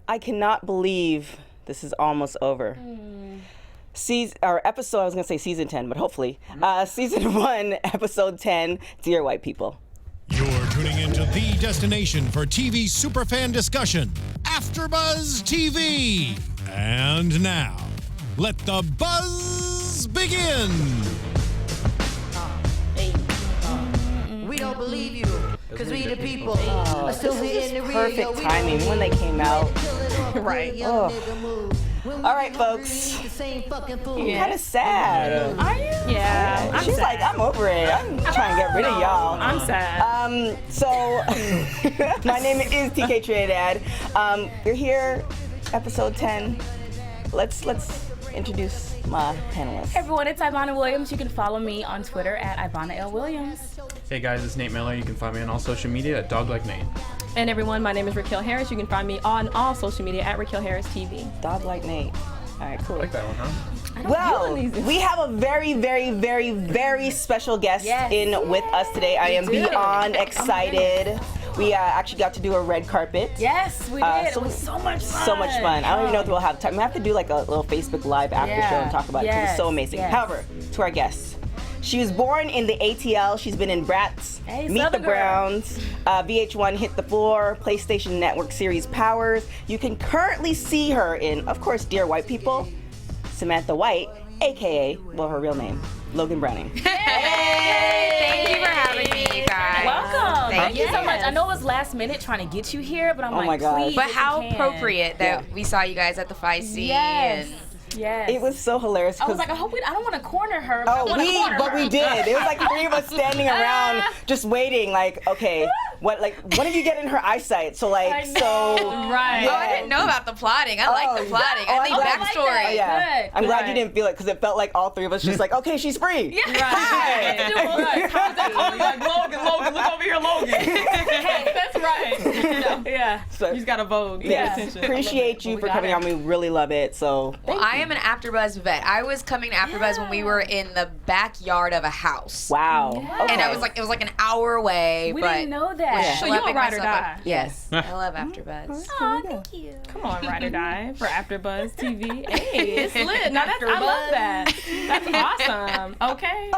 I cannot believe this is almost over. Season 10, but hopefully. Season 1, episode 10, Dear White People. You're tuning into the destination for TV superfan discussion, AFTERBUZZ TV. And now, let the buzz begin. We don't believe you, because we the people are still here in the real. Perfect timing when they came out. Right. Oh. All right, folks. I'm kind of sad. Are you? Yeah. I'm She's sad. like, I'm over it. I'm trying to get rid of y'all. I'm sad. So, my name is TK Trinidad. You're here, episode 10. Let's introduce my panelists. Hey everyone, it's Ivanna Williams. You can follow me on Twitter at Ivanna L. Williams. Hey guys, it's Nate Miller. You can find me on all social media at Dog Like Nate. And everyone, my name is Raquel Harris. You can find me on all social media at Raquel Harris TV. Dog Like Nate. All right, cool. I like that one, huh? Well, we have a very, very, very, very special guest in with us today. I am beyond excited. We actually got to do a red carpet. Yes, we did. It was so much fun. So much fun. I don't even know if we'll have time. We have to do like a little Facebook Live after show and talk about it because it's so amazing. However, to our guests. She was born in the ATL. She's been in Bratz, Meet the Browns, VH1 Hit the Floor, PlayStation Network series Powers. You can currently see her in, of course, Dear White People, Samantha White, a.k.a., well, her real name, Logan Browning. Hey! Thank you for having me, you guys. Welcome. Thank you so Yes. much. I know it was last minute trying to get you here, but I'm my like, gosh. please. But if how you can. appropriate that we saw you guys at the Feisty. Yes. And Yes. It was so hilarious. I was like, I hope I don't want to corner her. But I Oh, wanna corner but her. we did. It was like three of us standing around just waiting, like, okay, when did you get in her eyesight? So, like, I know. so. Right. Oh, I didn't know about the plotting. I like the plotting. I think I'm glad- backstory. Good. Yeah. I'm glad you Good. didn't feel it because it felt like all three of us just like, okay, she's free. Yeah. Hi. Like, Logan, look over here, Logan. Hey, that's right. You know? Yeah. So, He's got a vogue. Pay yes, attention. appreciate you We for got coming it. on. We really love it. So, Well, I am an AfterBuzz vet. I was coming to AfterBuzz when we were in the backyard of a house. wow. Yeah. Okay. And it was like an hour away. We but didn't know that. So you a schlepping ride or myself up. die? Yes. I love AfterBuzz. Aw, thank you. Come on, ride or die for AfterBuzz TV. Hey, it's lit. Now I love that. That's awesome. Okay.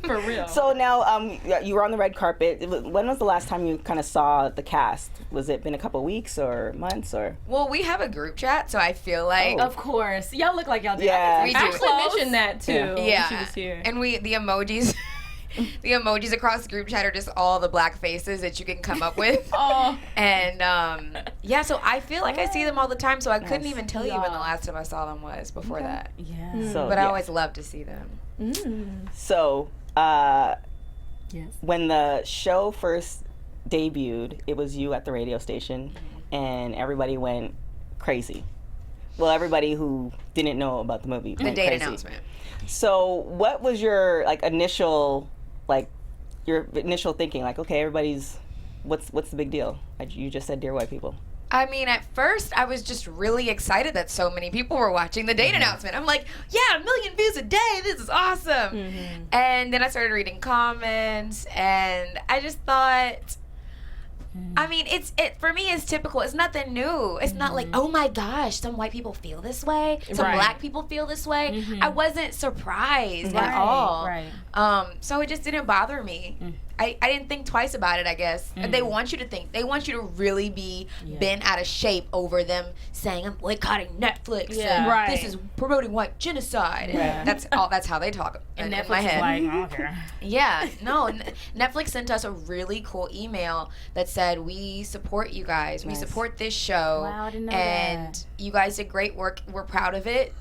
For real. So now, you were on the red carpet. When was the last time you kind of saw the cast? Was it been a couple weeks or months or? Well, we have a group chat, so I feel like Of course. Y'all look like y'all did. Yeah. We do. actually mentioned that too. Yeah. when Yeah. She was here. And the emojis the emojis across the group chat are just all the black faces that you can come up with. Oh. And yeah, so I feel like I see them all the time, so I couldn't Nice. even tell you when the last time I saw them was before that. Yeah. So, But I yeah. always love to see them. So, Yes. when the show first debuted, it was you at the radio station, and everybody went crazy. Well, everybody who didn't know about the movie The went date crazy. announcement. So, what was your initial thinking? Like, okay, everybody's, what's the big deal? You just said Dear White People. I mean, at first, I was just really excited that so many people were watching the date announcement. I'm like, yeah, 1 million views a day. This is awesome. And then I started reading comments, and I just thought, I mean, for me, it's typical. It's nothing new. It's not like, oh my gosh, some white people feel this way. Some Right. black people feel this way. I wasn't surprised at Right, all. right. So it just didn't bother me. I didn't think twice about it, I guess. And they want you to think. They want you to really be bent out of shape over them saying, I'm boycotting Netflix. Yeah. And Right. this is promoting white genocide. Yeah. That's how they talk And in Netflix my is head. like, I don't care. Yeah, no. Netflix sent us a really cool email that said, we support you guys. We Nice. support this show. Wow, I didn't know and that. you guys did great work. We're proud of it.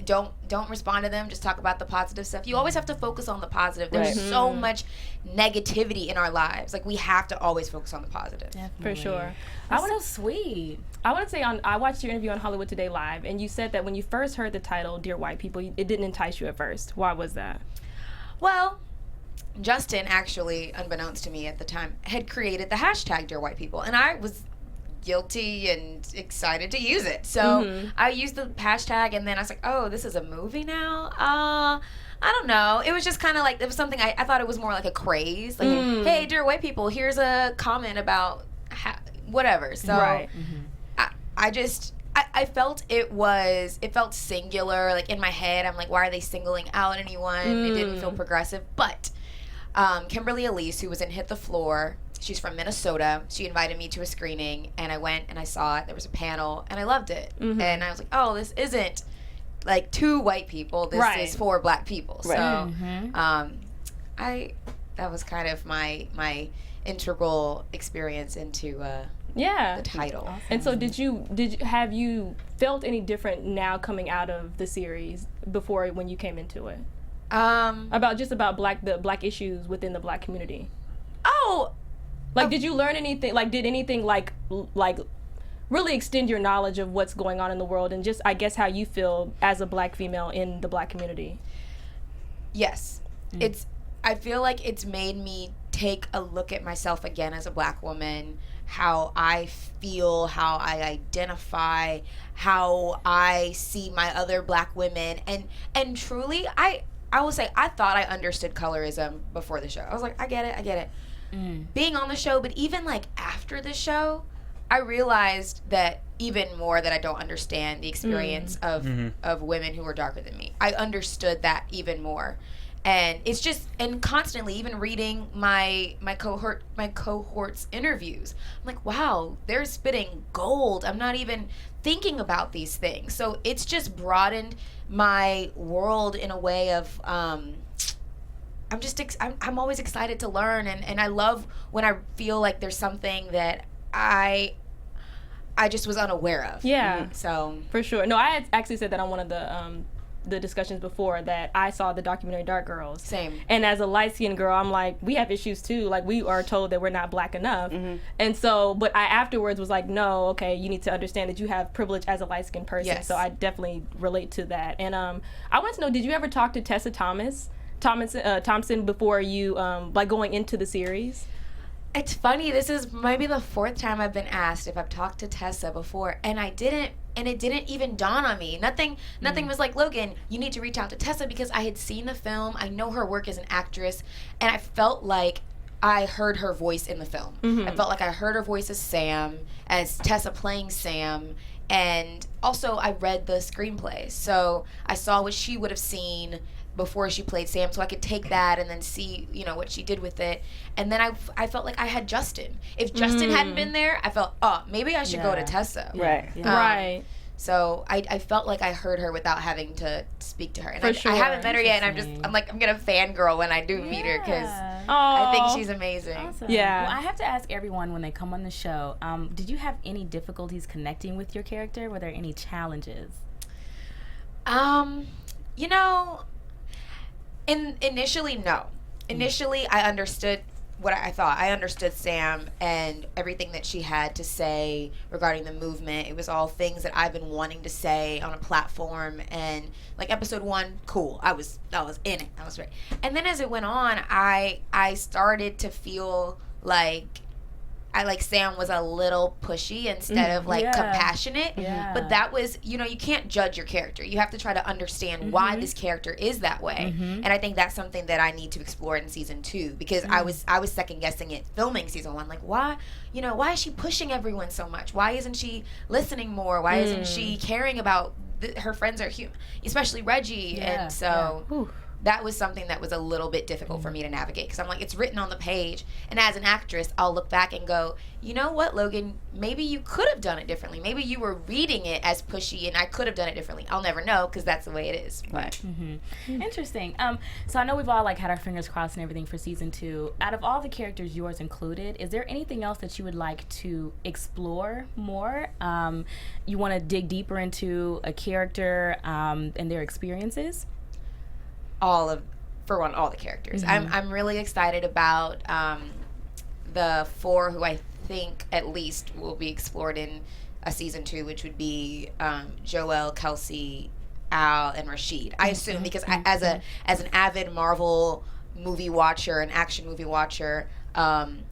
Don't respond to them. Just talk about the positive stuff. You always have to focus on the positive. There's Right. so much negativity in our lives. Like, we have to always focus on the positive. For sure. That's so sweet. I want to say I watched your interview on Hollywood Today Live, and you said that when you first heard the title Dear White People, it didn't entice you at first. Why was that? Well, Justin actually, unbeknownst to me at the time, had created the hashtag Dear White People, and I was guilty and excited to use it. So I used the hashtag, and then I was like, oh, this is a movie now? I don't know. It was just kind of like, it was something I thought it was more like a craze. Like, hey, Dear White People, here's a comment about whatever. So Right. I felt it felt singular. Like in my head, I'm like, why are they singling out anyone? It didn't feel progressive. But Kimberly Elise, who was in Hit the Floor, she's from Minnesota. She invited me to a screening, and I went and I saw it. There was a panel, and I loved it. And I was like, oh, this isn't like 2 white people. This is 4 black people. So that was kind of my integral experience into the title. Awesome. And so have you felt any different now coming out of the series before when you came into it? About the black issues within the black community. Oh, like did you learn anything? Like did anything like really extend your knowledge of what's going on in the world, and just I guess how you feel as a black female in the black community? Yes, I feel like it's made me take a look at myself again as a black woman, how I feel, how I identify, how I see my other black women, and truly, I will say I thought I understood colorism before the show. I was like, I get it. Being on the show, but even like after the show, I realized that even more that I don't understand the experience of women who are darker than me. I understood that even more. And it's just, and constantly, even reading my cohort's interviews, I'm like, wow, they're spitting gold. I'm not even thinking about these things. So it's just broadened my world in a way of, I'm always excited to learn, and I love when I feel like there's something that I just was unaware of. Yeah. So for sure. No, I had actually said that on one of the discussions before that I saw the documentary Dark Girls. Same. And as a light-skinned girl, I'm like, we have issues too. Like, we are told that we're not black enough. And so, but I afterwards was like, no, okay, you need to understand that you have privilege as a light-skinned person. Yes. So I definitely relate to that. And I want to know, did you ever talk to Tessa Thompson before you, like going into the series? It's funny, this is maybe the 4th time I've been asked if I've talked to Tessa before, and I didn't, and it didn't even dawn on me. Nothing was like, Logan, you need to reach out to Tessa, because I had seen the film, I know her work as an actress, and I felt like I heard her voice in the film. I felt like I heard her voice as Sam, as Tessa playing Sam, and also I read the screenplay, so I saw what she would have seen before she played Sam, so I could take that and then see, what she did with it. And then I felt like I had Justin. If Justin hadn't been there, I felt, maybe I should go to Tessa. Right. Right. So I felt like I heard her without having to speak to her. And For I haven't met her yet, and I'm gonna fangirl when I do meet her, because I think she's amazing. Awesome. Yeah. Well, I have to ask everyone when they come on the show, did you have any difficulties connecting with your character? Were there any challenges? Initially, no. Initially, I understood what I thought. I understood Sam and everything that she had to say regarding the movement. It was all things that I've been wanting to say on a platform. And like episode 1, cool. I was in it. I was ready. And then as it went on, I started to feel like Sam was a little pushy instead of compassionate. Yeah. But that was, you can't judge your character. You have to try to understand why this character is that way. And I think that's something that I need to explore in season 2, because I was second guessing it filming season 1. Like, why is she pushing everyone so much? Why isn't she listening more? Why isn't she caring about her friends are human, especially Reggie? And so that was something that was a little bit difficult for me to navigate, because I'm like, it's written on the page, and as an actress, I'll look back and go, you know what, Logan, maybe you could have done it differently. Maybe you were reading it as pushy, and I could have done it differently. I'll never know, because that's the way it is. But Interesting. So I know we've all had our fingers crossed and everything for season 2. Out of all the characters, yours included, is there anything else that you would like to explore more? You want to dig deeper into a character and their experiences? all the characters. I'm really excited about the 4 who I think at least will be explored in a season 2, which would be Joel, Kelsey, Al, and Rashid. I assume, because as an avid Marvel movie watcher, an action movie watcher,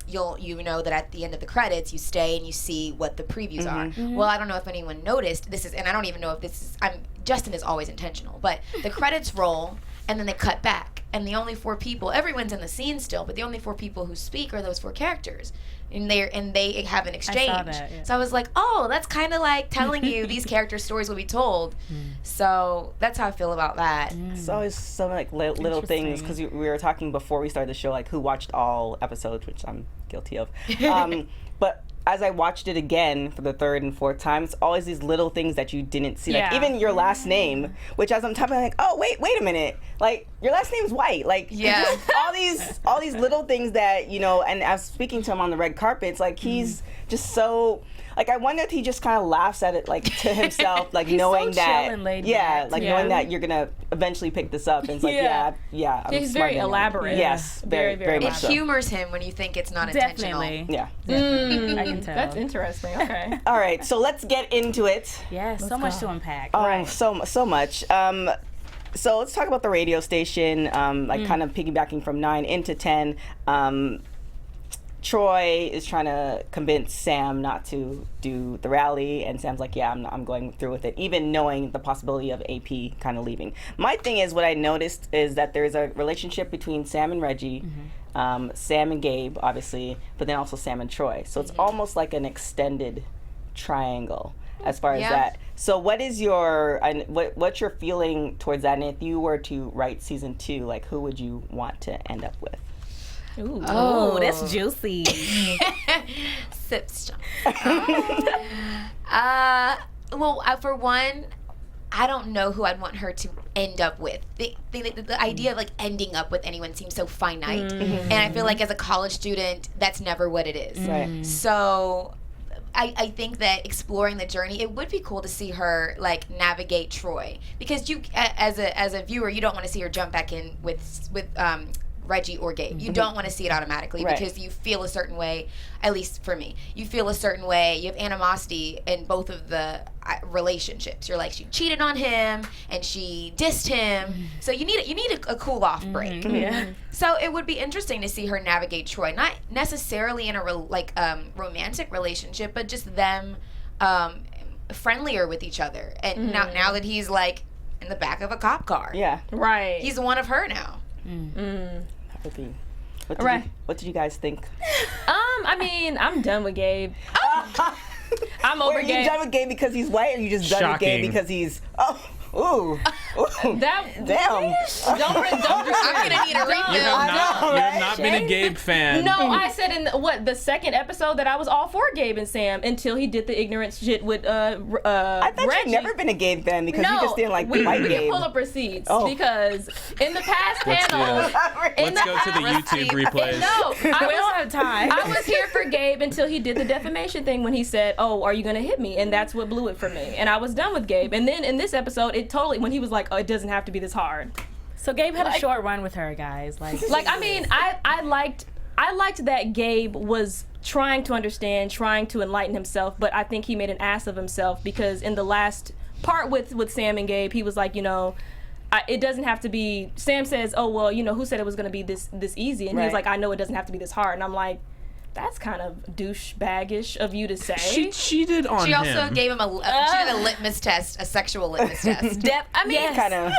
you know that at the end of the credits you stay and you see what the previews are. Well, I don't know if anyone noticed this is, and I don't even know if this is, Justin is always intentional, but the credits roll and then they cut back, and the only 4 people, everyone's in the scene still, but the only 4 people who speak are those 4 characters. And they have an exchange. I saw that, yeah. So I was like, oh, that's kind of like telling you these character stories will be told. So that's how I feel about that. It's always some like little things, because we were talking before we started the show, like who watched all episodes, which I'm guilty of. But as I watched it again for the 3rd and 4th time, it's always these little things that you didn't see. Like even your last name, which as I'm typing, I'm like, oh wait a minute, like your last name's White. Like all these little things that, you know. And I was speaking to him on the red carpet, it's like he's just so. Like, I wonder if he just kind of laughs at it, like, to himself, like, knowing so that, knowing that you're gonna eventually pick this up, and it's like, I'm he's very elaborate. Yes, very much so. It humors him when you think it's not intentional. Yeah, I can tell. That's interesting. Okay. All right, so let's get into it. Yes, so much to unpack. Oh, so much. So let's talk about the radio station. Like, kind of piggybacking from 9 into 10. Troy is trying to convince Sam not to do the rally, and Sam's like, yeah, I'm going through with it, even knowing the possibility of AP kind of leaving. My thing is, what I noticed is that there's a relationship between Sam and Reggie, Sam and Gabe, obviously, but then also Sam and Troy. So it's almost like an extended triangle as far as that. So what is your, what's your feeling towards that? And if you were to write season 2, like, who would you want to end up with? Ooh. Oh, that's juicy. Sip stuff. Well, for one, I don't know who I'd want her to end up with. The idea of like ending up with anyone seems so finite, and I feel like as a college student, that's never what it is. Right. So I think that exploring the journey, it would be cool to see her like navigate Troy, because you as a viewer, you don't want to see her jump back in with Reggie or Gabe. You don't want to see it automatically because you feel a certain way, at least for me. You feel a certain way. You have animosity in both of the relationships. You're like, she cheated on him and she dissed him. So you need a cool off break. So it would be interesting to see her navigate Troy, not necessarily in a romantic relationship, but just them friendlier with each other. And now that he's like in the back of a cop car. Yeah. Right. He's one of her now. What did you guys think? I mean, I'm done with Gabe. I'm over Gabe. Are you done with Gabe because he's white, or are you just done with Gabe because he's damn. I'm gonna need a refill. You have not been a Gabe fan. No, I said in the second episode that I was all for Gabe and Sam until he did the ignorant shit with I thought Reggie. you'd never been a Gabe fan because you just didn't like white Gabe. We can pull up receipts because in the past panels, let's go to the YouTube replays. I was here for Gabe until he did the defamation thing when he said, "Oh, are you gonna hit me?" And that's what blew it for me. And I was done with Gabe. And then in this episode, it totally, when he was like, "Oh, it doesn't have to be this hard." So Gabe had a short run with her, guys. Like I mean, I liked that Gabe was trying to understand, trying to enlighten himself, but I think he made an ass of himself because in the last part with Sam and Gabe, he was like, you know, it doesn't have to be. Sam says, "Oh well, you know, who said it was going to be this easy?" And he was like, "I know it doesn't have to be this hard." And I'm like, that's kind of douchebaggish of you to say. She cheated on him. She also gave him she did a litmus test, a sexual litmus test. I mean, kind of.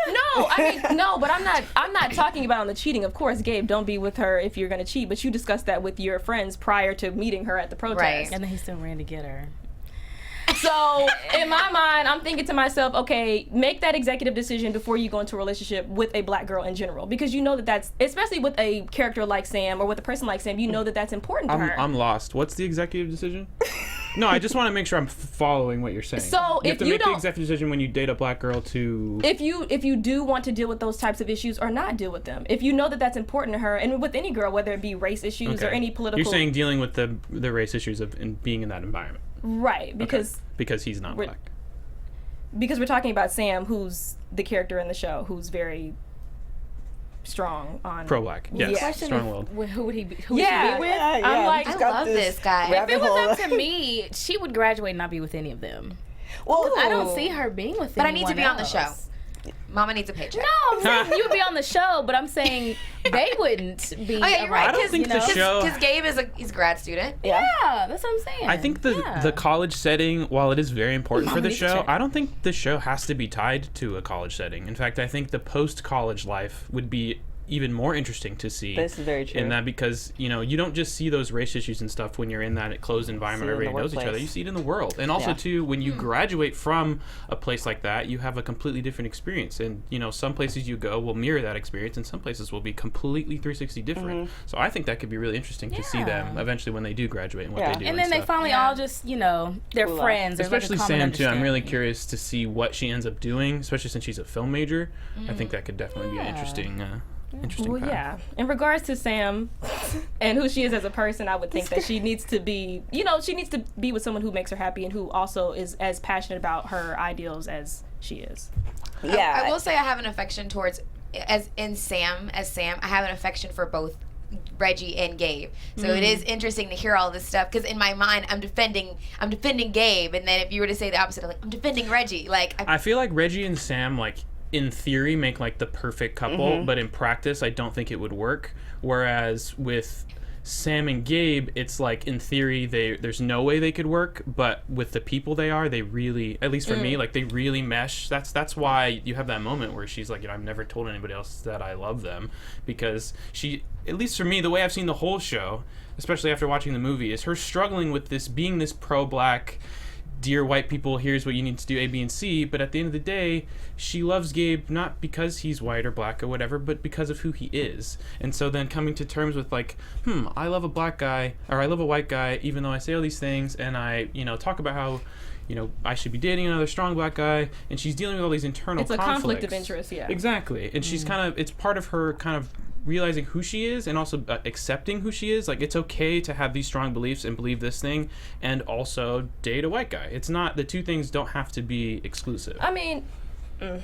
No, but I'm not talking about on the cheating. Of course, Gabe, don't be with her if you're gonna cheat. But you discussed that with your friends prior to meeting her at the protest, right? And then he still ran to get her. So in my mind, I'm thinking to myself, okay, make that executive decision before you go into a relationship with a black girl in general, because you know that's, especially with a character like Sam or with a person like Sam, you know that's important to her. I'm lost. What's the executive decision? No, I just want to make sure I'm following what you're saying. So you have to make the executive decision when you date a black girl to... If you do want to deal with those types of issues or not deal with them. If you know that that's important to her, and with any girl, whether it be race issues or any political... You're saying dealing with the race issues of being in that environment. Right, because... Okay. Because he's not black. Because we're talking about Sam, who's the character in the show, who's very strong on... Pro-black, yes. Strong-willed. Who would he be? Who would she be with? I'm like, I love this guy. If it was up to me, she would graduate and not be with any of them. Well, I don't see her being with But I need to be else. on the show. Mama needs a paycheck. No, I'm saying you would be on the show, but I'm saying they wouldn't be. Oh yeah, you're right. I don't think the show. Because Gabe he's a grad student. Yeah, that's what I'm saying. I think the college setting, while it is very important for the show, I don't think the show has to be tied to a college setting. In fact, I think the post-college life would be even more interesting to see. This is very true. In that, because you don't just see those race issues and stuff when you're in that closed environment where everybody knows each other. You see it in the world, and also too when you graduate from a place like that, you have a completely different experience. And some places you go will mirror that experience, and some places will be completely 360 different. So I think that could be really interesting to see them eventually when they do graduate and what they do. And then they finally all just they're friends. Especially Sam too. I'm really curious to see what she ends up doing, especially since she's a film major. I think that could definitely be an interesting. Interesting path. In regards to Sam and who she is as a person, I would think that she needs to be, she needs to be with someone who makes her happy and who also is as passionate about her ideals as she is. Yeah. I will say I have an affection towards, as Sam, I have an affection for both Reggie and Gabe. So it is interesting to hear all this stuff, because in my mind I'm defending Gabe, and then if you were to say the opposite, I'm defending Reggie. I feel like Reggie and Sam in theory make the perfect couple, but in practice I don't think it would work. Whereas with Sam and Gabe, it's in theory there's no way they could work, but with the people they are, they really, at least for me, they really mesh. That's why you have that moment where she's like, I've never told anybody else that I love them, because she, at least for me, the way I've seen the whole show, especially after watching the movie, is her struggling with being this pro-black, dear white people, here's what you need to do, A, B, and C, but at the end of the day, she loves Gabe not because he's white or black or whatever, but because of who he is. And so then coming to terms with I love a black guy, or I love a white guy, even though I say all these things, and I, talk about how, I should be dating another strong black guy, and she's dealing with all these internal conflicts. It's a conflict of interest, yeah. Exactly. And she's it's part of her kind of realizing who she is, and also accepting who she is. It's okay to have these strong beliefs and believe this thing, and also date a white guy. It's not, the two things don't have to be exclusive. I know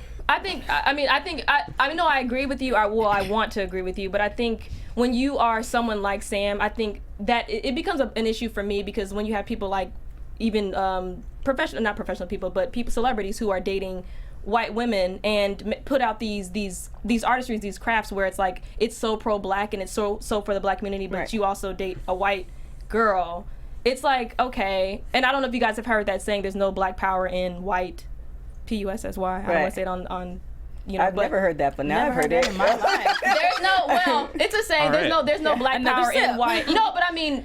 I agree with you. I want to agree with you, but I think when you are someone like Sam, I think that it becomes an issue for me, because when you have people like even not professional people, but celebrities who are dating white women and put out these artistries, these crafts where it's so pro-black and it's so for the black community, but you also date a white girl. It's okay. And I don't know if you guys have heard that saying, there's no black power in white, PUSSY. I don't want to say it on I've never heard that, but now I've heard it. In my life. It's a saying. There's no black power in white. But I mean,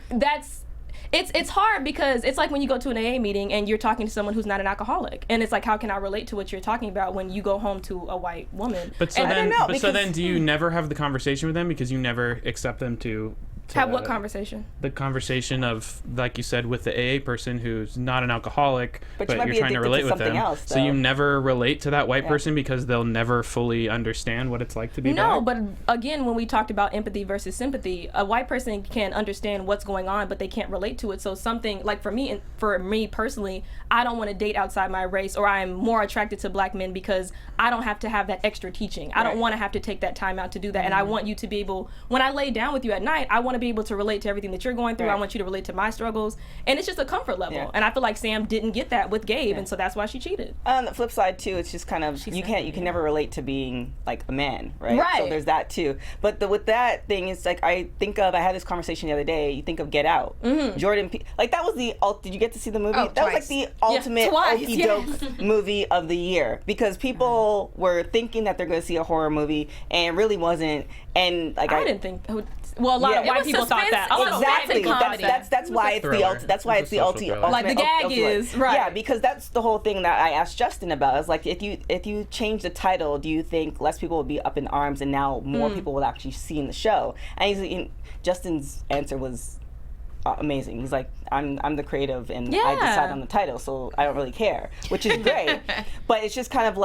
it's hard, because it's like when you go to an AA meeting and you're talking to someone who's not an alcoholic, and it's how can I relate to what you're talking about when you go home to a white woman? But so then do you never have the conversation with them, because you never accept them to have what conversation? The conversation of, like you said, with the AA person who's not an alcoholic, but you're trying to relate with them. Else, so you never relate to that white person because they'll never fully understand what it's like to be black? No, but again, when we talked about empathy versus sympathy, a white person can understand what's going on, but they can't relate to it. So something for me personally, I don't want to date outside my race, or I'm more attracted to black men because I don't have to have that extra teaching. I don't want to have to take that time out to do that. And I want you to be able, when I lay down with you at night, I want to be able to relate to everything that you're going through. I want you to relate to my struggles, and it's just a comfort level. And I feel like Sam didn't get that with Gabe, and so that's why she cheated. On the flip side too, it's just kind of you can never relate to being a man, right? So there's that too. But with that thing, it's I had this conversation the other day. You think of Get Out, Jordan that was the did you get to see the movie? That was the ultimate okey doke movie of the year, because people were thinking that they're going to see a horror movie, and it really wasn't. And I didn't think. Well, a lot of white people thought that. Exactly. That's why it's the ultimate. The gag is right. Yeah, because that's the whole thing that I asked Justin about. Is if you change the title, do you think less people would be up in arms, and now more people will actually see in the show? And Justin's answer was amazing. He's like, I'm the creative, and I decide on the title, so I don't really care, which is great. But it's just kind of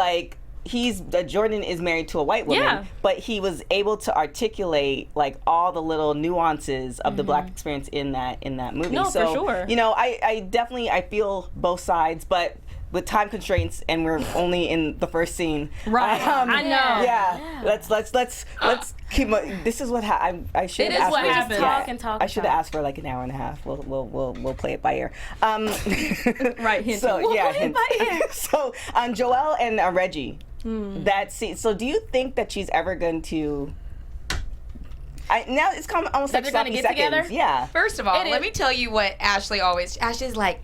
Jordan is married to a white woman, but he was able to articulate all the little nuances of the black experience in that movie. No, for sure. I feel both sides, but with time constraints, and we're only in the first scene. Right. I know. Yeah. Let's keep. This is what I should have asked what for. happens. Talk. I should have asked for an hour and a half. We'll play it by ear. Right. Hint. So Joelle and Reggie. that scene. So do you think that she's ever going to? Now it's kind of almost That like they're gonna sloppy get seconds. together? Yeah. First of all, let me tell you what Ashley's like,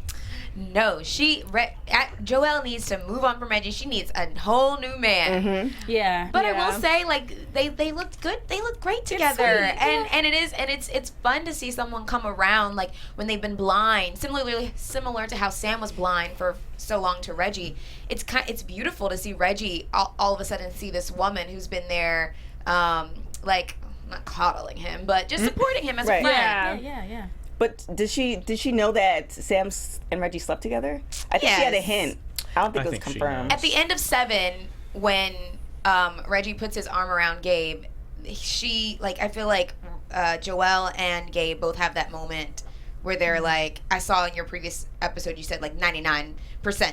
no, Joelle needs to move on from Reggie. She needs a whole new man. Yeah. But I will say, like, they looked good. They look great together, and it's fun to see someone come around, like when they've been blind, similar to how Sam was blind for so long to Reggie. It's beautiful to see Reggie all of a sudden see this woman who's been there, like not coddling him, but just supporting him as a friend. Yeah. But did she know that Sam and Reggie slept together? I think she had a hint. I don't think it was confirmed. At the end of 7, when Reggie puts his arm around Gabe, I feel like Joelle and Gabe both have that moment where they're like, I saw in your previous episode you said like 99%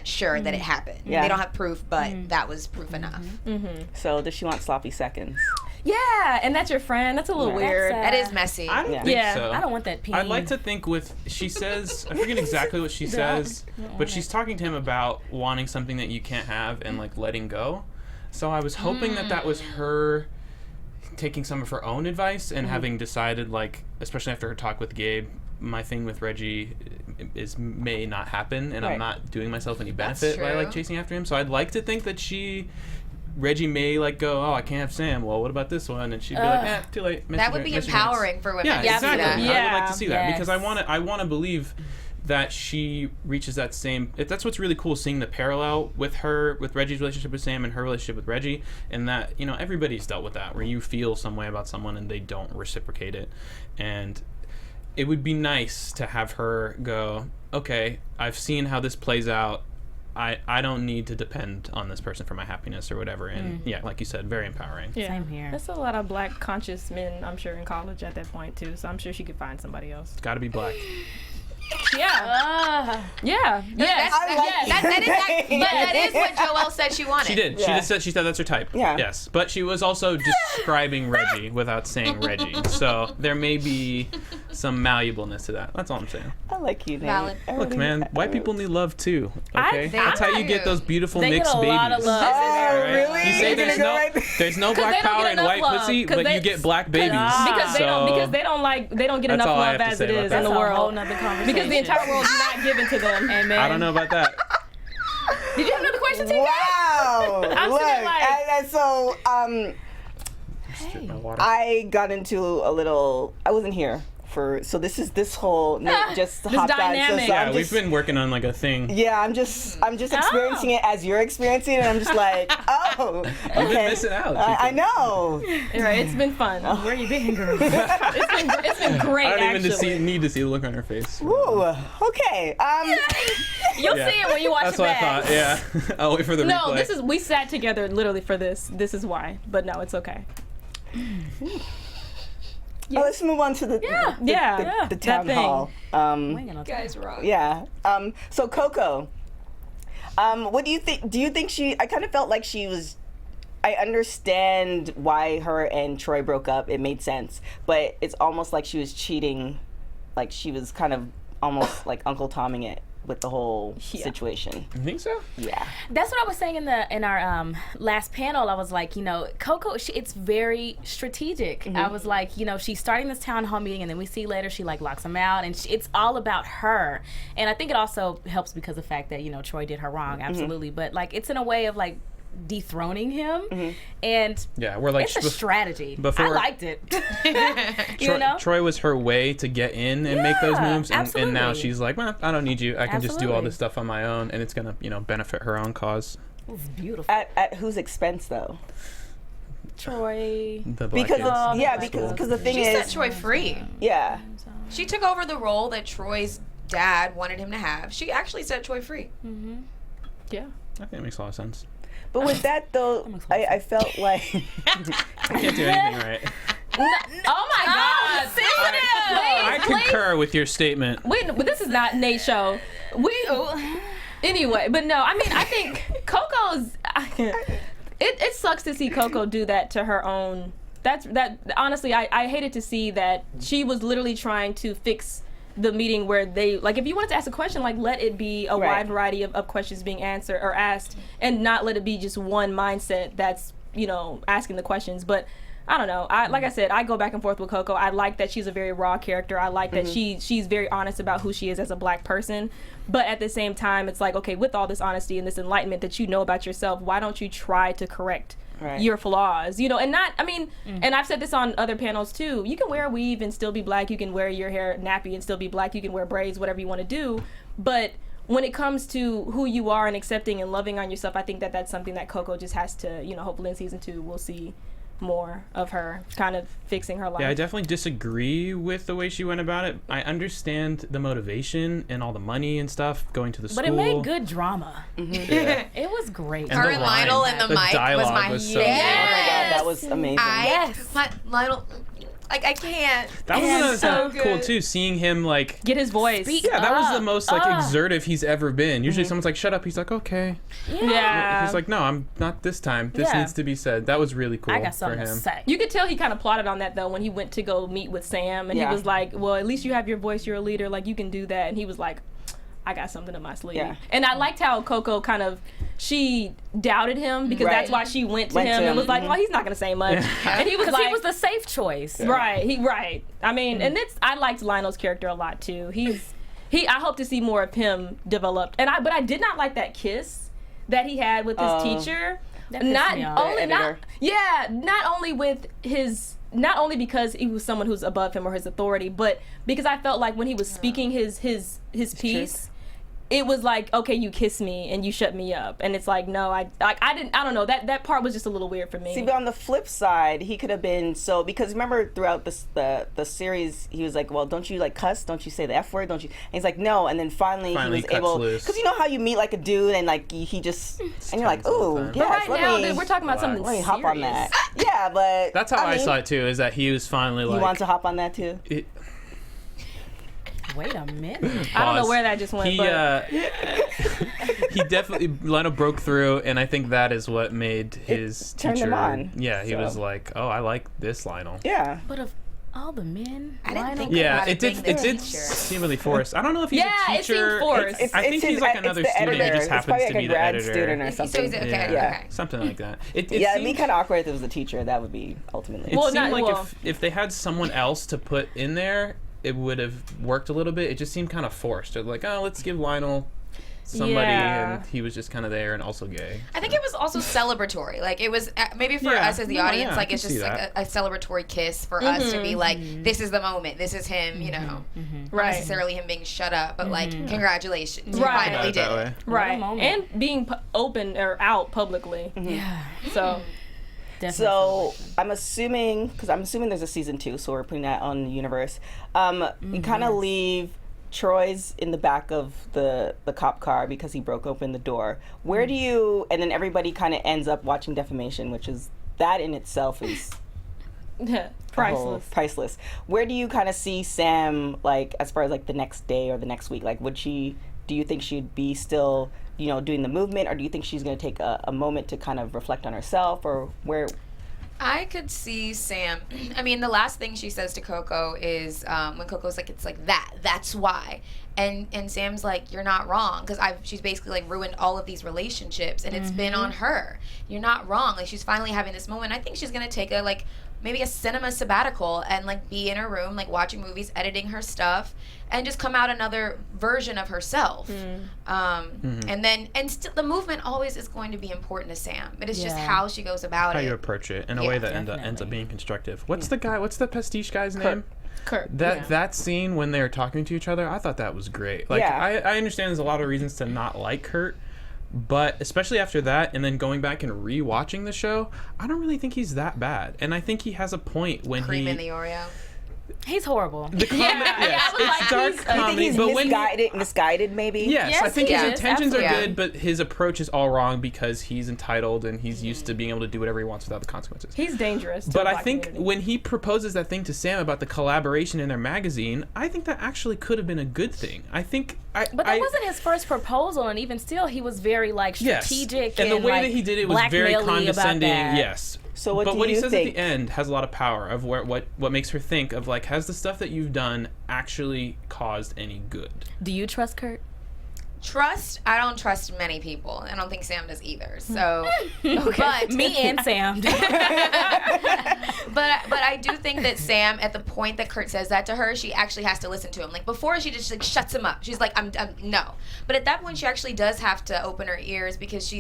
sure that it happened. Yeah. They don't have proof, but that was proof enough. So does she want sloppy seconds? Yeah, and that's your friend. That's a little weird. That is messy. I don't think so. I don't want that pain. I'd like to think she says, I forget exactly what she says, but she's talking to him about wanting something that you can't have and like letting go. So I was hoping that was her taking some of her own advice and having decided, like, especially after her talk with Gabe, my thing with Reggie may not happen, and I'm not doing myself any benefit by like chasing after him. So I'd like to think that Reggie may like go, oh, I can't have Sam. Well, what about this one? And she'd be like, too late. That would be empowering for women. Yeah, exactly. I would like to see that Yes. because I want to believe that she reaches that same. That's what's really cool, seeing the parallel with Reggie's relationship with Sam and her relationship with Reggie, and that everybody's dealt with that, where you feel some way about someone and they don't reciprocate it, and it would be nice to have her go, okay, I've seen how this plays out. I don't need to depend on this person for my happiness or whatever. And yeah, like you said, very empowering. Yeah. Same here. There's a lot of black conscious men, I'm sure, in college at that point too. So I'm sure she could find somebody else. It's got to be black. Yeah. Yeah. Yes. That is what Joelle said she wanted. She did. Yeah. She said that's her type. Yeah. Yes. But she was also describing Reggie without saying Reggie. So there may be some malleableness to that. That's all I'm saying. I like you, Nate. Valid. Look, man, white people need love too. Okay, that's how you get those beautiful They mixed get a babies. lot of love. Oh, Right? really? You say You're there's gonna no go there's no they black don't power get in enough white love, pussy, 'cause but they- you get black babies. Because they don't get That's enough all I love have to as say it about is that. in the That's a whole world. nother conversation. Because the entire world is not given to them. Amen. I don't know about that. Did you have another question, TK? Wow. I'm Look, sitting like- so Strip my water. I got into a little. I wasn't here so this whole Nate just This hopped on. dynamic. So Yeah, I'm we've just, been working on like a thing. Yeah, I'm just experiencing it as you're experiencing it, and I'm just like, oh, okay. You've been missing out. I know. Right, it's been fun. Where you been, girl? It's been great. I don't even actually. need to see the look on her face. Ooh, okay. You'll Yeah. see it when you watch That's it what back. I thought. Yeah, I'll wait for the No, replay. we sat together literally for this. This is why. But no, it's okay. Oh, let's move on to the that town thing. hall. Guys, wrong. Yeah. So Coco, what do you think? Do you think I kind of felt like she was. I understand why her and Troy broke up. It made sense, but it's almost like she was cheating. Like she was kind of almost like Uncle Tomming it with the whole situation. You think so? Yeah. That's what I was saying in our last panel. I was like, Coco, it's very strategic. I was like, she's starting this town hall meeting, and then we see later she like locks him out, and it's all about her. And I think it also helps because of the fact that Troy did her wrong, absolutely. But like it's in a way of like dethroning him, and Yeah, we're like it's a strategy. before- I liked it. Troy was her way to get in and make those moves, and now absolutely. she's like, well, I don't need you. I can just do all Absolutely. this stuff on my own, and it's gonna benefit her own cause. It was beautiful. At whose expense though? Troy. The black Because kids. because the thing She is, set Troy free. yeah. She took over the role that Troy's dad wanted him to have. She actually set Troy free. Yeah. I think it makes a lot of sense. But with that though, I felt like I can't do anything right. Oh my God! I concur with your statement. Wait, but this is not Nate's show. Anyway, but no, I mean, I think Coco's. It sucks to see Coco do that to her own. Honestly, I hated to see that she was literally trying to fix the meeting where they, like, if you wanted to ask a question, like, let it be a wide variety of questions being answered or asked, and not let it be just one mindset that's, you know, asking the questions. But I don't know. Like I said, I go back and forth with Coco. I like that she's a very raw character. I like that she's very honest about who she is as a black person. But at the same time, it's like, okay, with all this honesty and this enlightenment that you know about yourself, why don't you try to correct your flaws, you know, and not, I mean, and I've said this on other panels too, you can wear a weave and still be black, you can wear your hair nappy and still be black, you can wear braids, whatever you want to do, but when it comes to who you are and accepting and loving on yourself, I think that that's something that Coco just has to, you know, hopefully in season 2 we'll see more of her kind of fixing her life. Yeah, I definitely disagree with the way she went about it. I understand the motivation and all the money and stuff going to the school. But it made good drama. Yeah. It was great. Her and Lionel and the mic dialogue was my was so Oh my god, that was amazing. Lionel, like, I can't. That was so cool too, seeing him like get his voice. Yeah, that was the most like exertive he's ever been. Usually someone's like, shut up, he's like, okay. Yeah. He's like, no, I'm not this time. This needs to be said. That was really cool I got for something him. to say. You could tell he kind of plotted on that though when he went to go meet with Sam, and he was like, well, at least you have your voice, you're a leader, like you can do that. And he was like, I got something in my sleeve. Yeah. And I liked how Coco kind of, she doubted him because that's why she went to him and was like, well, he's not going to say much. And he was like, he was the safe choice. Right. I mean, and I liked Lionel's character a lot too. I hope to see more of him developed. But I did not like that kiss that he had with his teacher. Not only because he was someone who's above him or his authority, but because I felt like when he was speaking his piece, it was like, okay, you kiss me and you shut me up, and it's like, no, I don't know, that part was just a little weird for me. See, but on the flip side, he could have been because remember throughout the series, he was like, well, don't you like cuss? Don't you say the F word? Don't you? And he's like, no, and then finally he was able, because you know how you meet like a dude and like he just and you're like, ooh, yes, but right now, dude, we're talking about something serious. Let me hop on that. Yeah, but that's how I saw it too. Is that he was finally like, you want to hop on that too? Wait a minute. I don't know where that just went. He definitely, Lionel broke through, and I think that is what made his teacher. Turned him on. Yeah, he was like, oh, I like this Lionel. Yeah. But of all the men, I didn't think it did seem really forced. I don't know if he's a teacher. It seemed forced. I think he's like another student. He just happens to be the editor. Student or something. Okay. Something like that. It'd be kind of awkward if it was the teacher. That would be ultimately. It seemed like if they had someone else to put in there, it would have worked a little bit. It just seemed kind of forced. Like, oh, let's give Lionel somebody, and he was just kind of there and also gay. I think it was also celebratory. Like, it was maybe for us as the audience, like it's just like a celebratory kiss for us to be like, this is the moment, this is him, you know, not necessarily him being shut up, but like, congratulations, you finally did it. Right, and being open or out publicly. Yeah. So. Definitely. So I'm assuming there's a season 2, so we're putting that on the universe. We kind of leave Troy's in the back of the cop car because he broke open the door. Where do you? And then everybody kind of ends up watching Defamation, which is that in itself is priceless. Where do you kind of see Sam, like as far as like the next day or the next week? Like, do you think she'd be still, you know, doing the movement, or do you think she's going to take a moment to kind of reflect on herself, or where? I could see Sam. I mean, the last thing she says to Coco is when Coco's like, it's like that's why. And Sam's like, you're not wrong, because she's basically like ruined all of these relationships, and it's been on her. You're not wrong. Like, she's finally having this moment. I think she's going to take maybe a cinema sabbatical and like be in her room, like watching movies, editing her stuff, and just come out another version of herself. And then the movement always is going to be important to Sam. It is just how she goes about it. How you approach it in a way that ends up being constructive. What's the pastiche guy's name? Kurt. That scene when they're talking to each other, I thought that was great. Like, I understand there's a lot of reasons to not like Kurt, but especially after that, and then going back and re-watching the show, I don't really think he's that bad. And I think he has a point when Cream in the Oreo. He's horrible. The comment, it's dark comedy, he's but misguided maybe. Yes, I think his intentions are Absolutely. good, but his approach is all wrong because he's entitled and he's used to being able to do whatever he wants without the consequences. He's dangerous. But I think when he proposes that thing to Sam about the collaboration in their magazine, I think that actually could have been a good thing. I think But that wasn't his first proposal, and even still, he was very like strategic. Yes. And the way like, that he did it was very condescending. Yes. So what but do what you he says think? at the end has a lot of power of what makes her think of like, has the stuff that you've done actually caused any good? Do you trust Kurt? Trust? I don't trust many people. I don't think Sam does either. So, but me and Sam. but I do think that Sam, at the point that Kurt says that to her, she actually has to listen to him. Like before, she just like shuts him up. She's like, I'm no. But at that point, she actually does have to open her ears because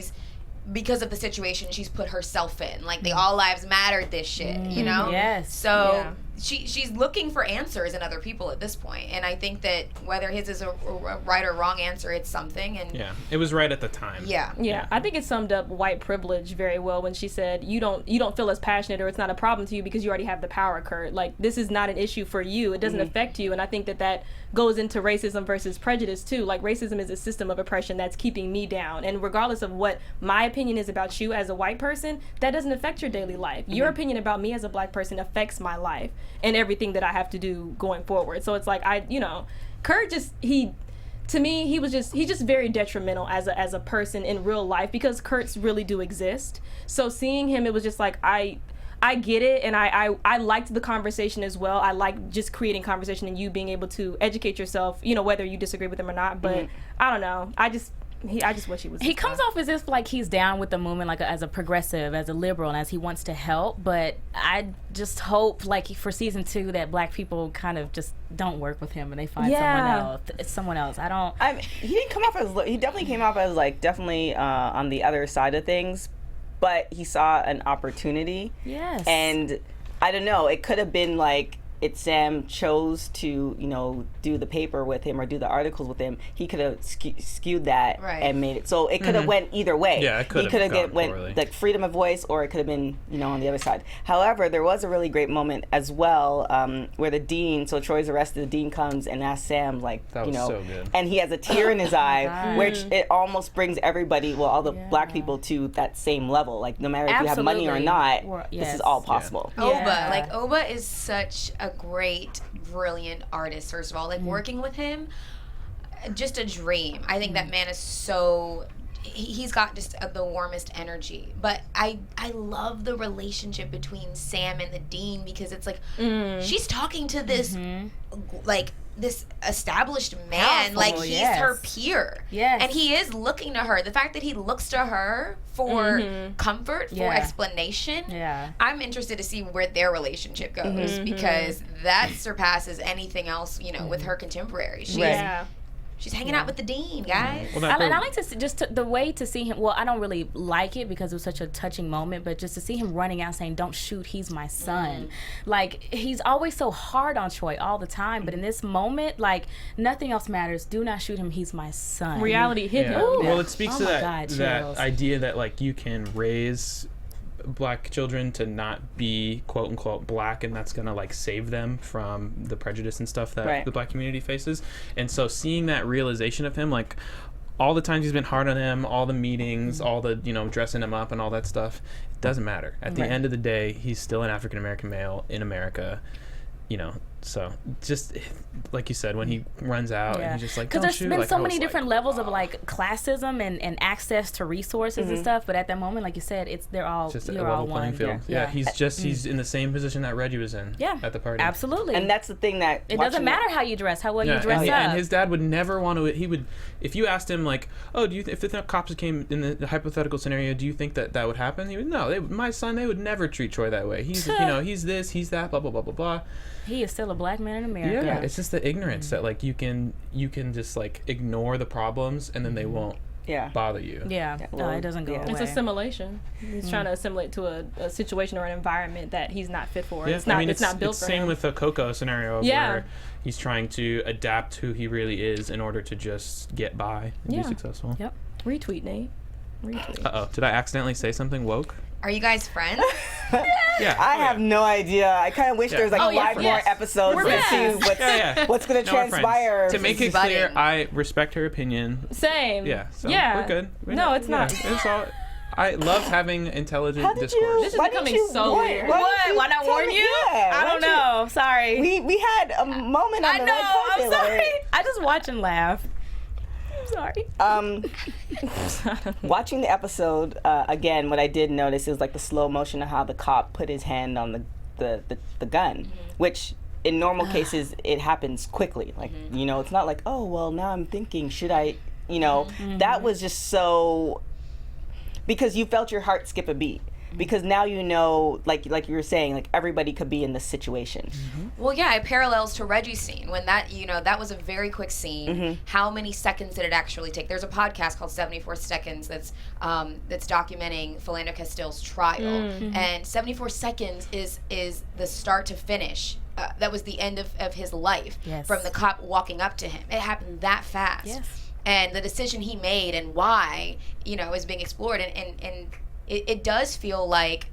of the situation she's put herself in. Like the all lives mattered this shit, you know? Yes. So she's looking for answers in other people at this point. And I think that whether his is a right or wrong answer, it's something. And yeah, it was right at the time. Yeah, I think it summed up white privilege very well when she said, you don't feel as passionate, or it's not a problem to you because you already have the power, Kurt. Like, this is not an issue for you. It doesn't affect you. And I think that goes into racism versus prejudice too. Like, racism is a system of oppression that's keeping me down. And regardless of what my opinion is about you as a white person, that doesn't affect your daily life. Your opinion about me as a black person affects my life and everything that I have to do going forward. So it's like, Kurt to me, he's just very detrimental as a person in real life, because Kurts really do exist. So seeing him, it was just like, I get it, and I liked the conversation as well. I like just creating conversation and you being able to educate yourself, whether you disagree with him or not. But I don't know. I just wish he was. He comes off as if like he's down with the movement, like as a progressive, as a liberal, and as he wants to help. But I just hope, like for season 2, that black people kind of just don't work with him and they find someone else. He didn't come off as. He definitely came off as like definitely on the other side of things, but he saw an opportunity. Yes. And I don't know. It could have been like. Sam chose to, do the paper with him or do the articles with him, he could have skewed that and made it. So it could have went either way. Yeah, it could have. He could have went like freedom of voice, or it could have been, on the other side. However, there was a really great moment as well where the dean, so Troy's arrested, the dean comes and asks Sam, like, that was so good. And he has a tear in his eye, which it almost brings everybody, all the black people to that same level. Like, no matter if you have money or not, this is all possible. Yeah. Oba is such a great, brilliant artist. First of all, like working with him, just a dream. I think that man is so. He's got just the warmest energy. But I love the relationship between Sam and the dean, because it's like she's talking to this like this established man, like he's her peer. Yes. And he is looking to her. The fact that he looks to her for comfort, for explanation. Yeah. I'm interested to see where their relationship goes, because that surpasses anything else, with her contemporary. She's hanging out with the dean, guys. Well, and I like to see the way to see him. Well, I don't really like it because it was such a touching moment, but just to see him running out saying, "Don't shoot, he's my son." Like, he's always so hard on Troy all the time, but in this moment, like, nothing else matters. Do not shoot him, he's my son. Reality hit him. Well, it speaks to that idea that, like, you can raise black children to not be quote unquote black, and that's gonna like save them from the prejudice and stuff that the black community faces. And so seeing that realization of him, like all the times he's been hard on him, all the meetings, all the dressing him up and all that stuff, it doesn't matter. At the end of the day, he's still an African American male in America. So just like you said, when he runs out and he's just like, because there's been so many different levels of like classism and access to resources and stuff, but at that moment, like you said, they're all just you're all one. He's in the same position that Reggie was in at the party. Absolutely. And that's the thing that it doesn't matter how you dress, how well you dress up. And his dad would never want to. He would, if you asked him like, oh, if the cops came in the hypothetical scenario, do you think that would happen? He would my son, they would never treat Troy that way. He's he's this, he's that, blah blah blah blah blah. He is still a black man in America. Yeah, it's just the ignorance that like you can just like ignore the problems and then they won't bother you. No, it doesn't go away. It's assimilation. He's trying to assimilate to a situation or an environment that he's not fit for. Yeah. It's not built for him. It's same with the Coco scenario where he's trying to adapt who he really is in order to just get by and be successful. Yep. Retweet, Nate. Retweet. Uh-oh. Did I accidentally say something woke? Are you guys friends? I have no idea. I kind of wish there was like 5 more episodes to see what's going to transpire. To make it clear, I respect her opinion. Same. Yeah. So we're good. No, it's not. It's all. I love having intelligent discourse. This is becoming so weird. Why not warn you? I don't know. Sorry. We had a moment on the red carpet. I'm sorry. I just watch and laugh. I'm sorry. Watching the episode again, what I did notice is like the slow motion of how the cop put his hand on the gun, which in normal cases it happens quickly. Like it's not like, oh well, now I'm thinking, should I? That was just so, because you felt your heart skip a beat. Because now like you were saying, like everybody could be in this situation. Well, yeah, it parallels to Reggie's scene when that that was a very quick scene. How many seconds did it actually take? There's a podcast called 74 Seconds that's documenting Philando Castile's trial, and 74 seconds is the start to finish. That was the end of his life, from the cop walking up to him. It happened that fast. Yes. And the decision he made and why is being explored, and it does feel like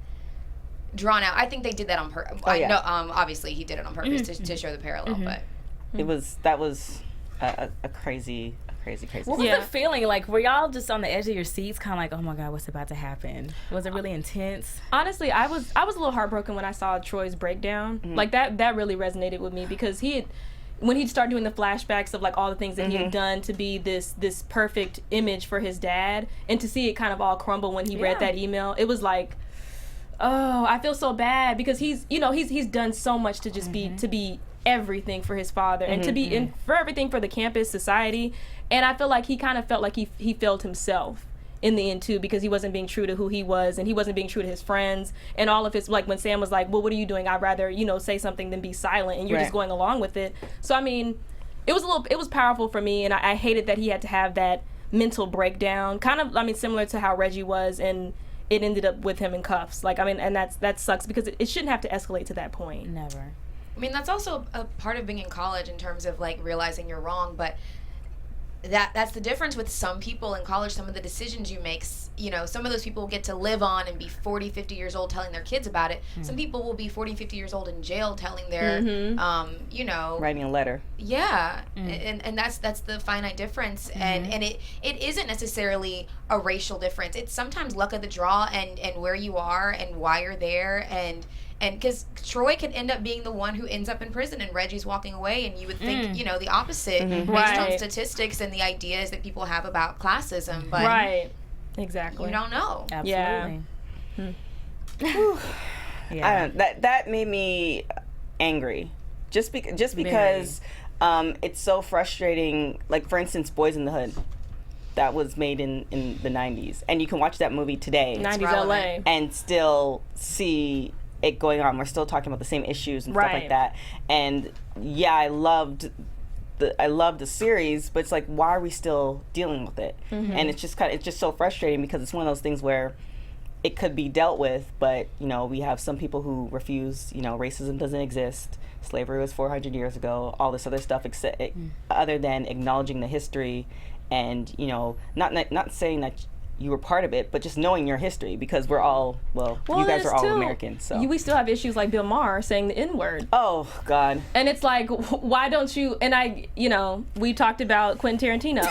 drawn out. I think they did that on purpose. I know, obviously he did it on purpose to show the parallel, but that was a crazy. What was the feeling like? Were y'all just on the edge of your seats, kind of like, oh my God, what's about to happen? Was it really intense? Honestly, I was a little heartbroken when I saw Troy's breakdown. Like that really resonated with me, because when he'd start doing the flashbacks of like all the things that he had done to be this perfect image for his dad, and to see it kind of all crumble when he read that email, it was like, oh, I feel so bad, because he's done so much to just be everything for his father, and to be for everything for the campus, society, and I feel like he kind of felt like he failed himself in the end too, because he wasn't being true to who he was, and he wasn't being true to his friends, and all of his, like when Sam was like, well, what are you doing? I'd rather say something than be silent, and you're just going along with it. So I mean, it was powerful for me, and I hated that he had to have that mental breakdown, kind of, I mean, similar to how Reggie was, and it ended up with him in cuffs. Like, I mean, and that sucks, because it shouldn't have to escalate to that point. Never. I mean, that's also a part of being in college in terms of like realizing you're wrong, but that's the difference with some people in college. Some of the decisions you make, some of those people will get to live on and be 40, 50 years old telling their kids about it. Some people will be 40, 50 years old in jail telling their, writing a letter. Yeah, and that's the finite difference, and it isn't necessarily a racial difference. It's sometimes luck of the draw and where you are and why you're there, and because Troy could end up being the one who ends up in prison and Reggie's walking away, and you would think, the opposite based on statistics and the ideas that people have about classism, but exactly, you don't know. Absolutely. Yeah. That made me angry, just because it's so frustrating. Like, for instance, Boys in the Hood. That was made in the 90s, and you can watch that movie today, 90s LA, and still see it going on. We're still talking about the same issues and stuff like that. And yeah, I loved the series, but it's like, why are we still dealing with it? And it's just so frustrating, because it's one of those things where it could be dealt with, but we have some people who refuse. Racism doesn't exist. Slavery was 400 years ago. All this other stuff, other than acknowledging the history, and not saying that you were part of it, but just knowing your history, because we're all, you guys are all Americans. So we still have issues like Bill Maher saying the N-word. Oh, God. And it's like, why don't you, and we talked about Quentin Tarantino.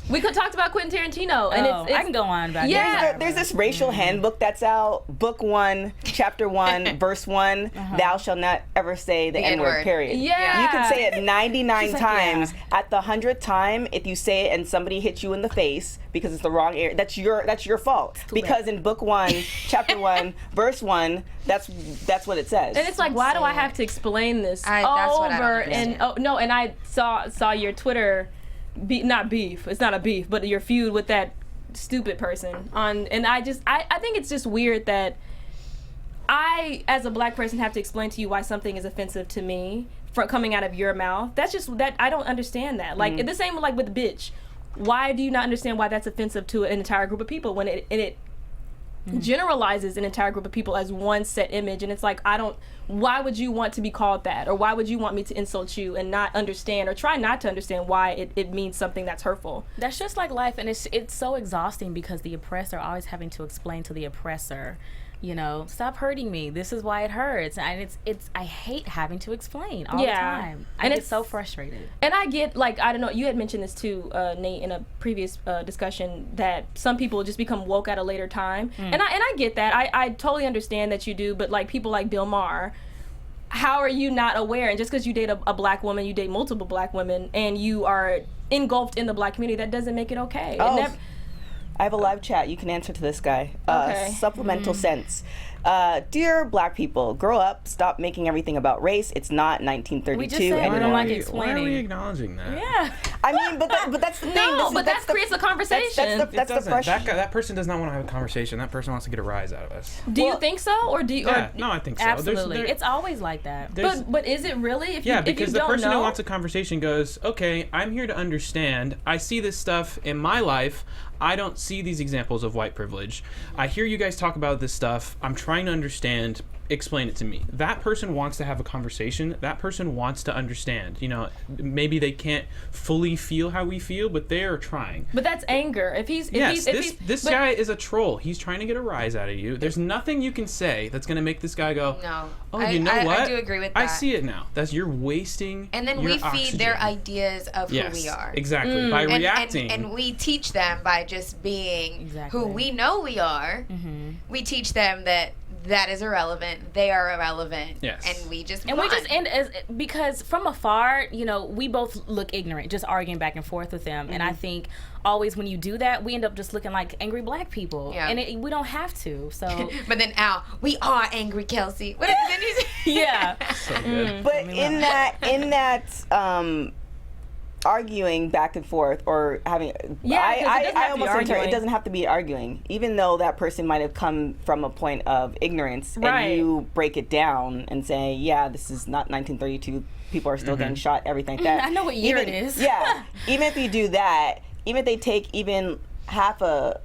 We could talk about Quentin Tarantino, and it's I can go on about it. There's this racial handbook that's out, book 1, chapter 1, verse 1. Thou shalt not ever say the N-word. Period. Yeah, you can say it 99 times. At the 100th time, if you say it and somebody hits you in the face because it's the wrong area, that's your fault. Because in book 1, chapter 1, verse 1, that's what it says. And it's like, why do I have to explain this that's what I don't and and I saw your Twitter. Not beef. It's not a beef, but your feud with that stupid person and I think it's just weird that I, as a black person, have to explain to you why something is offensive to me from coming out of your mouth. That's just that I don't understand that. Like the same like with bitch. Why do you not understand why that's offensive to an entire group of people when it generalizes an entire group of people as one set image? And it's like, why would you want to be called that, or why would you want me to insult you and not understand or try not to understand why it means something that's hurtful? That's just like life, and it's so exhausting, because the oppressor always having to explain to the oppressor, stop hurting me, this is why it hurts, and I hate having to explain all the time. I get so frustrated. And I get, like, I don't know, you had mentioned this too, Nate, in a previous discussion, that some people just become woke at a later time, and I get that. I totally understand that you do, but like people like Bill Maher, how are you not aware? And just because you date a black woman, you date multiple black women, and you are engulfed in the black community, that doesn't make it okay. Oh. I have a live chat. You can answer to this guy. Okay. Supplemental sense. Dear black people, grow up. Stop making everything about race. It's not 1932 We just said we anymore. don't like Why explaining. are we acknowledging that? Yeah. I mean, but that's the thing. No, but that creates a conversation. That's the pressure. That person does not want to have a conversation. That person wants to get a rise out of us. Do you think so, or do you? Yeah, no, I think so. Absolutely. It's always like that. But is it really? If yeah, you, because if you the don't person know, who wants a conversation goes, okay, I'm here to understand. I see this stuff in my life. I don't see these examples of white privilege. I hear you guys talk about this stuff. I'm trying to understand. Explain it to me. That person wants to have a conversation. That person wants to understand. You know, maybe they can't fully feel how we feel, but they are trying. But that's anger. This guy is a troll. He's trying to get a rise out of you. There's nothing you can say that's going to make this guy go, No. oh, you know what? I do agree with that. I see it now. You're wasting And then your we feed oxygen. their ideas of Yes, who we are. exactly. By And, reacting. and we teach them by just being Exactly. who we know we are. We teach them that is irrelevant. They are irrelevant. Yes. And we just end as because from afar, you know, we both look ignorant, just arguing back and forth with them. And I think always when you do that, we end up just looking like angry black people. Yeah. And we don't have to. So But then Al, we are angry, Kelsey. What did he say? yeah. so good. But in that arguing back and forth or having, Yeah, 'cause it doesn't have to I be almost enter, it arguing. doesn't have to be arguing, even though that person might have come from a point of ignorance, Right. and you break it down and say, yeah, this is not 1932. People are still getting shot, everything like that. I know what year it is. Yeah, even if you do that, even if they take even half of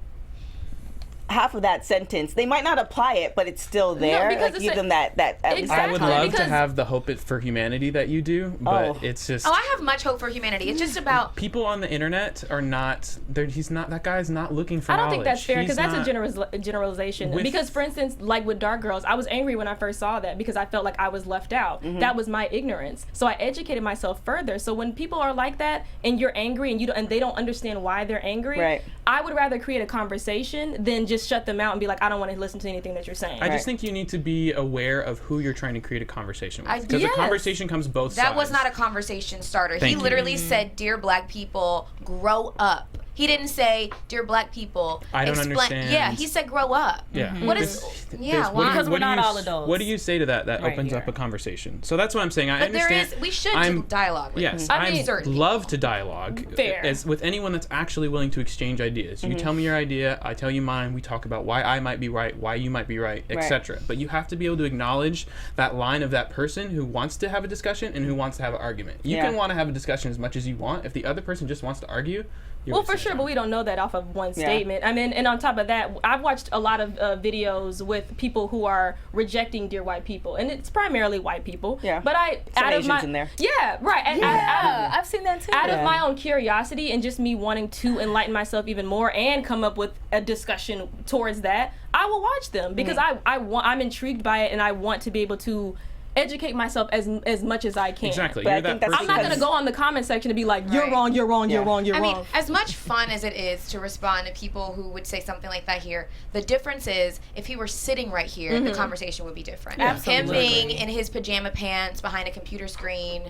that sentence, they might not apply it, but it's still there. because Like, it's give them that at least I would Exactly, love to because- have the hope for humanity that you do, but Oh. it's just Oh, I have much hope for humanity. It's just about people on the internet are not. That guy's not looking for I don't knowledge. think that's fair because He's that's not- a generalization. With- Because, for instance, like with Dark Girls, I was angry when I first saw that because I felt like I was left out. That was my ignorance. So I educated myself further. So when people are like that and you're angry and they don't understand why they're angry, Right. I would rather create a conversation than just shut them out and be like, I don't want to listen to anything that you're saying. I just think you need to be aware of who you're trying to create a conversation with. I- Because Yes. a conversation comes both sides. that was not a conversation starter. Thank He you. literally said, "Dear black people, grow up." He didn't say, "Dear black people, I don't understand. Yeah, he said, "Grow up." Yeah. What is? Yeah, why? Because we're not all adults. What do you say to that? That Right opens here. up a conversation. So that's what I'm saying. I But there understand. is. We should I'm- dialogue with Yes, him. I mean- I Certainly. love to dialogue. Fair. As with anyone that's actually willing to exchange ideas. You tell me your idea, I tell you mine. We talk about why I might be right, why you might be right, etc. But you have to be able to acknowledge that line of that person who wants to have a discussion and who wants to have an argument. You can want to have a discussion as much as you want. If the other person just wants to argue, you're Well, for wasting sure, time. but we don't know that off of one statement. I mean, and on top of that, I've watched a lot of videos with people who are rejecting Dear White People, and it's primarily white people. Yeah. But Some out of Asians my, in there. Yeah, right. And I've seen that too. out of my own curiosity and just me wanting to enlighten myself even more and come up with a discussion towards that, I will watch them because I'm intrigued by it and I want to be able to educate myself as much as I can. Exactly. But I You're think that that's person. I'm not gonna go on the comment section and be like, you're Right. wrong, you're wrong, you're Yeah. wrong, you're I wrong. mean, as much fun as it is to respond to people who would say something like that here, the difference is if he were sitting right here, the conversation would be different. Absolutely. Him being in his pajama pants behind a computer screen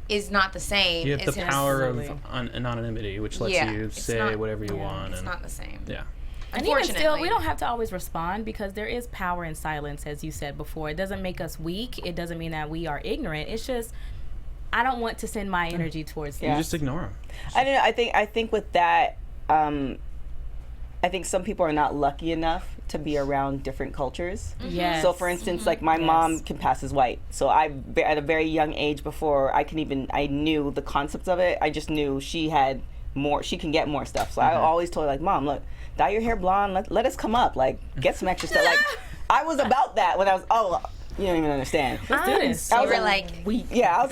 is not the same. You have as the him- power of Absolutely. anonymity, which lets Yeah, you it's say not- whatever you want. It's And not the same. yeah. And even still, Unfortunately. we don't have to always respond because there is power in silence, as you said before. It doesn't make us weak. It doesn't mean that we are ignorant. It's just, I don't want to send my energy towards You that. just ignore them. I don't know. I think with that, I think some people are not lucky enough to be around different cultures. Yes. So, for instance, like my mom can pass as white. So at a very young age, before I knew the concepts of it, I just knew she had more. She can get more stuff. So I always told her, like, Mom, look, dye your hair blonde. Let us come up. Like, get some extra stuff. Like, I was about that when I was. You don't even understand. Let's do this. I You was were a- like, Yeah, I was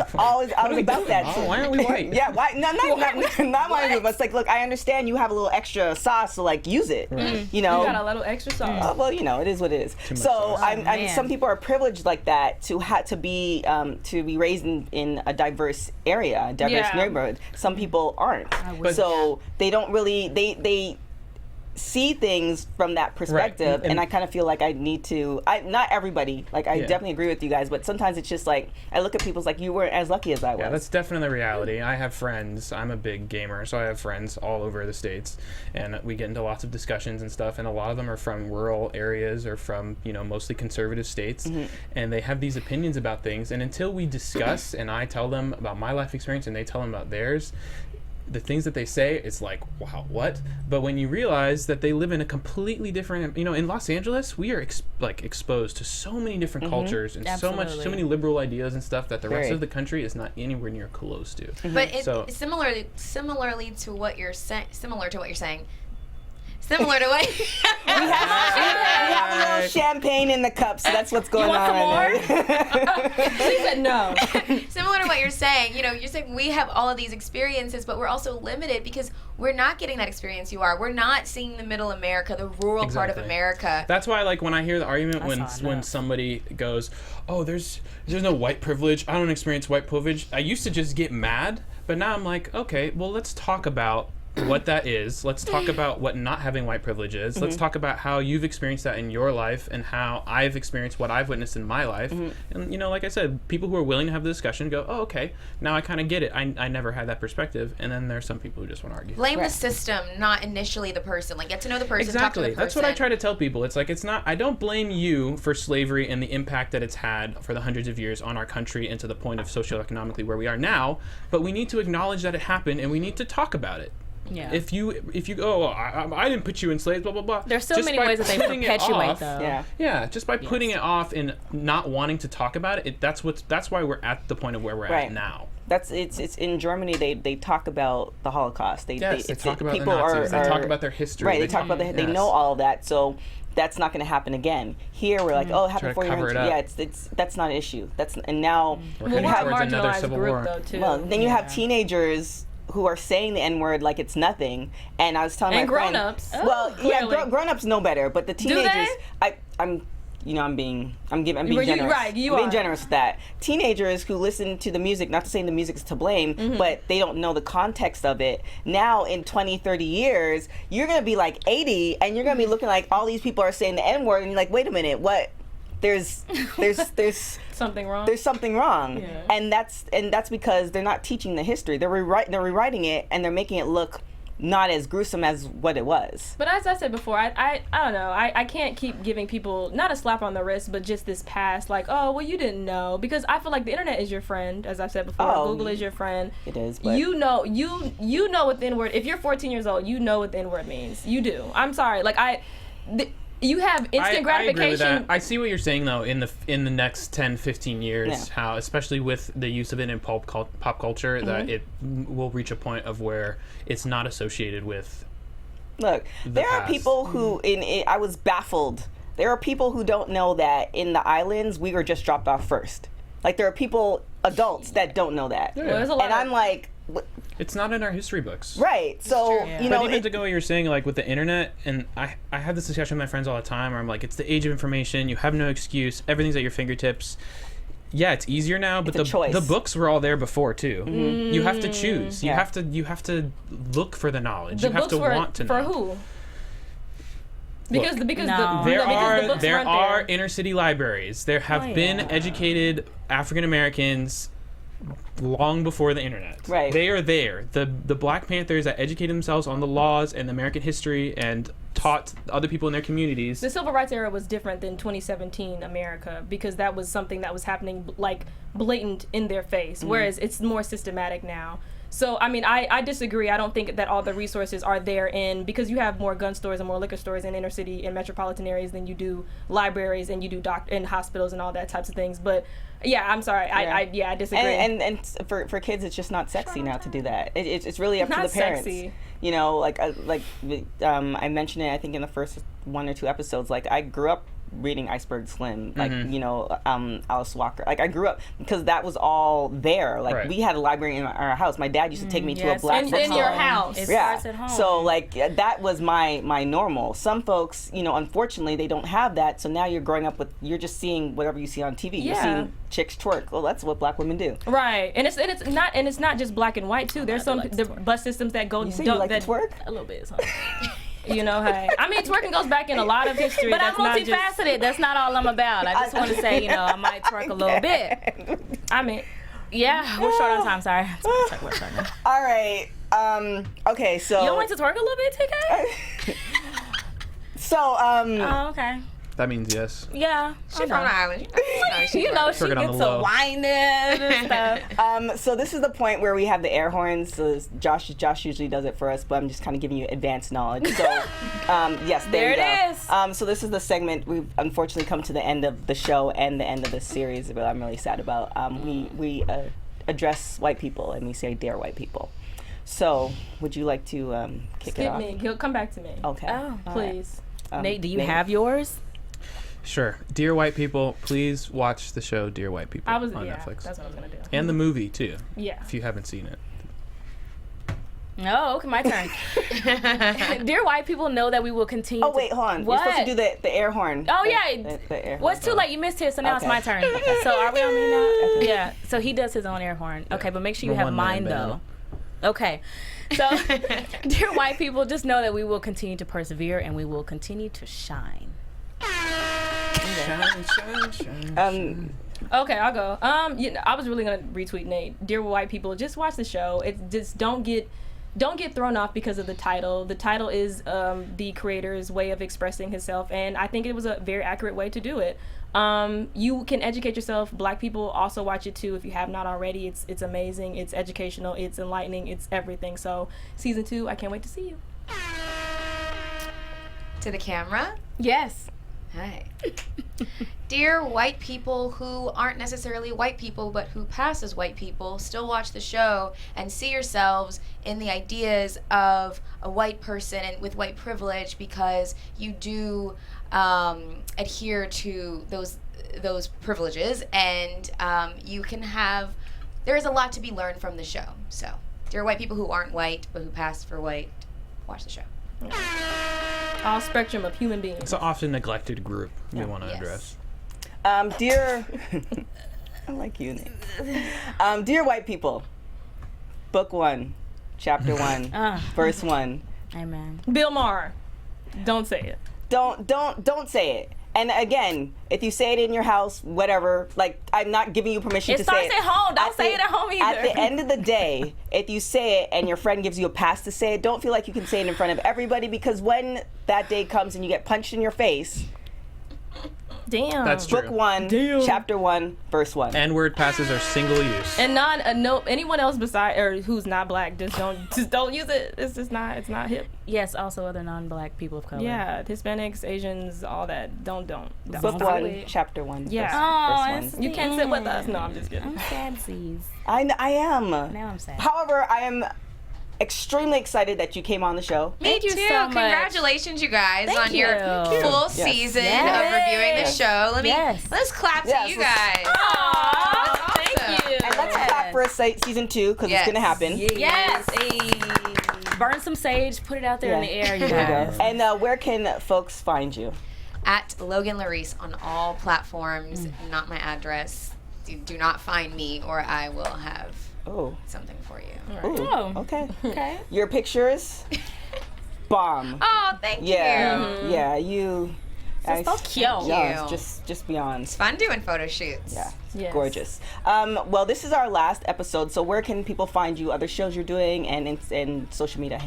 about that. Oh, too. why aren't we white? Yeah, why? Not why. But it's like, look, I understand you have a little extra sauce, so like use it. You know. You got a little extra sauce. Well, you know, it is what it is. much So sauce. I'm man. some people are privileged like that to be raised in a diverse area, a diverse Yeah. neighborhood. Some people aren't. wish. So they don't really see things from that perspective, and I kind of feel like I need to. Not everybody, like I definitely agree with you guys, but sometimes it's just like I look at people's like you weren't as lucky as I was. Yeah, that's definitely reality. I have friends. I'm a big gamer, so I have friends all over the states, and we get into lots of discussions and stuff. And a lot of them are from rural areas or from mostly conservative states, and they have these opinions about things. And until we discuss, and I tell them about my life experience, and they tell them about theirs. The things that they say, it's like, wow, what? But when you realize that they live in a completely different, in Los Angeles, we are exposed to so many different cultures and so many liberal ideas and stuff that the rest of the country is not anywhere near close to. But similarly to what you're saying, similar to what we have a little champagne in the cup, so that's what's going on. She said no. Similar to what you're saying, you're saying we have all of these experiences, but we're also limited because we're not getting that experience you are. We're not seeing the middle America, the rural part of America. That's why, when I hear the argument when somebody goes, "Oh, there's no white privilege. I don't experience white privilege." I used to just get mad, but now I'm like, okay, well, let's talk about what that is. Let's talk about what not having white privilege is. Let's talk about how you've experienced that in your life and how I've experienced what I've witnessed in my life. And like I said, people who are willing to have the discussion go, oh, okay, now I kind of get it. I never had that perspective. And then there's some people who just want to argue. Blame the system, not initially the person. Get to know the person, talk to the person. That's what I try to tell people. It's not, I don't blame you for slavery and the impact that it's had for the hundreds of years on our country and to the point of socioeconomically where we are now, but we need to acknowledge that it happened and we need to talk about it. Yeah. If you go, I didn't put you in slaves, blah blah blah. There's so many ways that they perpetuate though. Yeah, just by putting it off and not wanting to talk about it, that's why we're at the point of where we're at now. It's in Germany. They talk about the Holocaust. They talk about people the Nazis. They talk about their history. Right. They talk about they know all of that. So that's not going to happen again. Here we're like, oh, happy 400. Yeah, that's not an issue. And now we're heading towards another civil war. Though, too. Well, then you have teenagers who are saying the N-word like it's nothing, and I was telling my friend, grown-ups. Grown-ups know better, but the teenagers, I'm being generous. You being generous with that. Teenagers who listen to the music, not to say the music's to blame, but they don't know the context of it. Now, in 20, 30 years, you're gonna be like 80, and you're gonna be looking like all these people are saying the N-word, and you're like, wait a minute, what? There's something wrong. There's something wrong, and that's because they're not teaching the history. They're rewriting it, and they're making it look not as gruesome as what it was. But as I said before, I don't know. I can't keep giving people not a slap on the wrist, but just this pass, like, oh, well, you didn't know, because I feel like the internet is your friend, as I've said before. Google is your friend. It is. But you know what the N-word. If you're 14 years old, you know what the N-word means. You do. I'm sorry. You have instant gratification. I agree with that. I see what you're saying, though, in the next 10, 15 years, how, especially with the use of it in pop culture, that it will reach a point of where it's not associated with there are people who, I was baffled. There are people who don't know that in the islands, we were just dropped off first. There are people, adults, that don't know that. Yeah. Well, and I'm like... It's not in our history books. Right. So, but even to go what you're saying, with the internet, and I have this discussion with my friends all the time where I'm like, it's the age of information, you have no excuse, everything's at your fingertips. Yeah, it's easier now, but the books were all there before too. You have to choose. You have to look for the knowledge. You have to want to know. For who? Because there are inner city libraries. There have been educated African Americans long before the internet. Right. They are there. The Black Panthers that educated themselves on the laws and American history and taught other people in their communities. The civil rights era was different than 2017 America, because that was something that was happening blatant in their face, whereas it's more systematic now. So, I disagree. I don't think that all the resources are there because you have more gun stores and more liquor stores in inner city and metropolitan areas than you do libraries and you do and hospitals and all that types of things. But yeah, I'm sorry. I disagree. And for kids, it's just not sexy now to do that. It's really up to the parents. Sexy. I mentioned it, I think, in the first 1 or 2 episodes. I grew up reading Iceberg Slim, Alice Walker. I grew up because that was all there. We had a library in our house. My dad used to take me to a black bookstore. In your house. It starts at home. So that was my normal. Some folks, unfortunately, they don't have that. So now you're growing up you're just seeing whatever you see on TV. You're seeing chicks twerk. Well, that's what black women do. Right, and it's not just black and white too. There's the bus systems that go. You say you like to twerk? A little bit. You know, hey. I mean, twerking goes back in a lot of history. But I'm multifaceted. That's not all I'm about. I just want to say, I might twerk a little bit. I mean, yeah, we're short on time. Sorry. All right. Okay, so. You don't like to twerk a little bit, TK? So, Oh, okay. That means yes. Yeah. She from the island. She gets a whining and stuff. So this is the point where we have the air horns. So Josh usually does it for us, but I'm just kind of giving you advanced knowledge. So, yes, there you go. It is. So this is the segment. We've unfortunately come to the end of the show and the end of the series, but I'm really sad about. We address white people and we say "Dare white people." So, would you like to kick it off? Skip me. He'll come back to me. Okay. Oh, please. Nate, do you have yours? Sure. Dear White People, please watch the show Dear White People on Netflix. That's what I was going to do. And the movie, too. Yeah. If you haven't seen it. Oh, okay, my turn. Dear white people, know that we will continue. Oh, wait, hold on. What? You're supposed to do the air horn. Oh, yeah. The air well, it's too late. You missed his, so now it's my turn. So are we on me now? Yeah. So he does his own air horn. Okay, but make sure you have mine, though. Okay. So, dear white people, just know that we will continue to persevere and we will continue to shine. Okay, I'll go. I was really gonna retweet Nate. Dear white people, just watch the show. It's just don't get thrown off because of the title. The title is the creator's way of expressing himself, and I think it was a very accurate way to do it. You can educate yourself. Black people also watch it too if you have not already. It's amazing. It's educational. It's enlightening. It's everything. So season 2, I can't wait to see you. To the camera. Yes. Hi. Dear white people who aren't necessarily white people but who pass as white people, still watch the show and see yourselves in the ideas of a white person and with white privilege, because you do adhere to those privileges, and you can have, there is a lot to be learned from the show. So dear white people who aren't white but who pass for white, watch the show. All spectrum of human beings. It's an often neglected group we want to address. Dear, I like you, Nate. Dear white people, book 1, chapter 1, verse 1. Amen. Bill Maher, don't say it. Don't say it. And again, if you say it in your house, whatever, like, I'm not giving you permission to say it. It starts at home. Don't say it at home either. At the end of the day, if you say it and your friend gives you a pass to say it, don't feel like you can say it in front of everybody, because when that day comes and you get punched in your face, damn. That's true. book 1, chapter 1, verse 1. N-word passes are single use. And anyone else beside or who's not black, just don't use it. It's just not. It's not hip. Yes, also other non-black people of color. Yeah, Hispanics, Asians, all that. Don't. Book 1, chapter 1. Yeah. Verse 1. You can't sit with us. No, I'm just kidding. I'm sadsies. I am. Now I'm sad. However, I am extremely excited that you came on the show. Me too. so much. Congratulations, you guys, Thank on you. your full season Yes. of reviewing the show. Let's clap to you guys. Aww, That's thank you. And let's clap for season 2, because it's going to happen. Yes. Burn some sage, put it out there in the air, you guys. And where can folks find you? At Logan Larice on all platforms. Not my address. Do not find me, or I will have something for you. Ooh, okay. Okay. Your pictures, bomb. Oh, thank you. Yeah, you. So cute. Yeah, just beyond. It's fun doing photo shoots. Yeah, Yes. gorgeous. Well, this is our last episode. So where can people find you? Other shows you're doing, and social media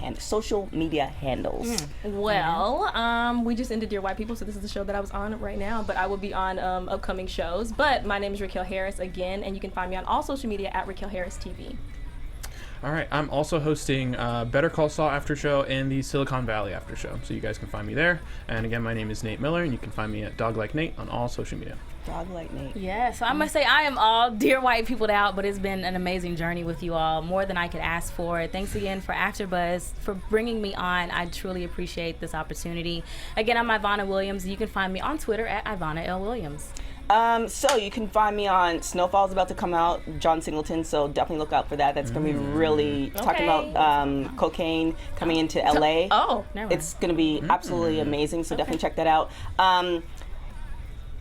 handles. Well, we just ended Dear White People, so this is the show that I was on right now, but I will be on upcoming shows. But my name is Raquel Harris again, and you can find me on all social media at Raquel Harris TV. All right, I'm also hosting Better Call Saul After Show and the Silicon Valley After Show, so you guys can find me there. And again, my name is Nate Miller, and you can find me at Dog Like Nate on all social media. Dog Like Nate. Yeah, so I must say I am all Dear White Peopled out, but it's been an amazing journey with you all, more than I could ask for. Thanks again for AfterBuzz for bringing me on. I truly appreciate this opportunity. Again, I'm Ivanna Williams. You can find me on Twitter at Ivanna L. Williams. So you can find me on Snowfall's about to come out, John Singleton, so definitely look out for that. That's going to be really talking about cocaine coming into LA. Never mind. It's going to be absolutely amazing, so definitely check that out.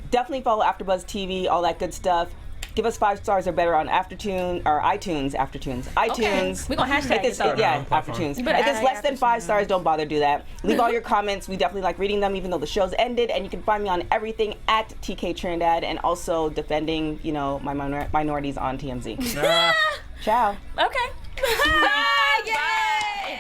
Definitely follow AfterBuzz TV, all that good stuff. Give us 5 stars or better on iTunes. We're gonna hashtag it. Aftertunes. If it's less than 5 stars, don't bother do that. Leave all your comments. We definitely like reading them, even though the show's ended. And you can find me on everything at TK Trinidad, and also defending, my minorities on TMZ. Ciao. Okay. Yay!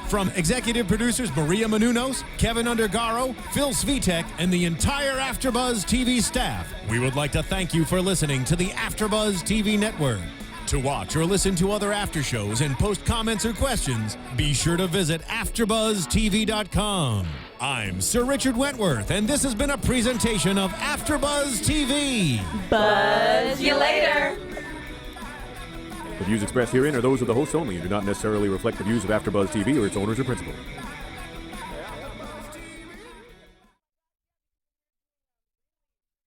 From executive producers Maria Menounos, Kevin Undergaro, Phil Svitek, and the entire AfterBuzz TV staff, we would like to thank you for listening to the AfterBuzz TV network. To watch or listen to other after shows and post comments or questions, be sure to visit AfterBuzzTV.com. I'm Sir Richard Wentworth, and this has been a presentation of AfterBuzz TV. Buzz you later. The views expressed herein are those of the hosts only and do not necessarily reflect the views of AfterBuzz TV or its owners or principals.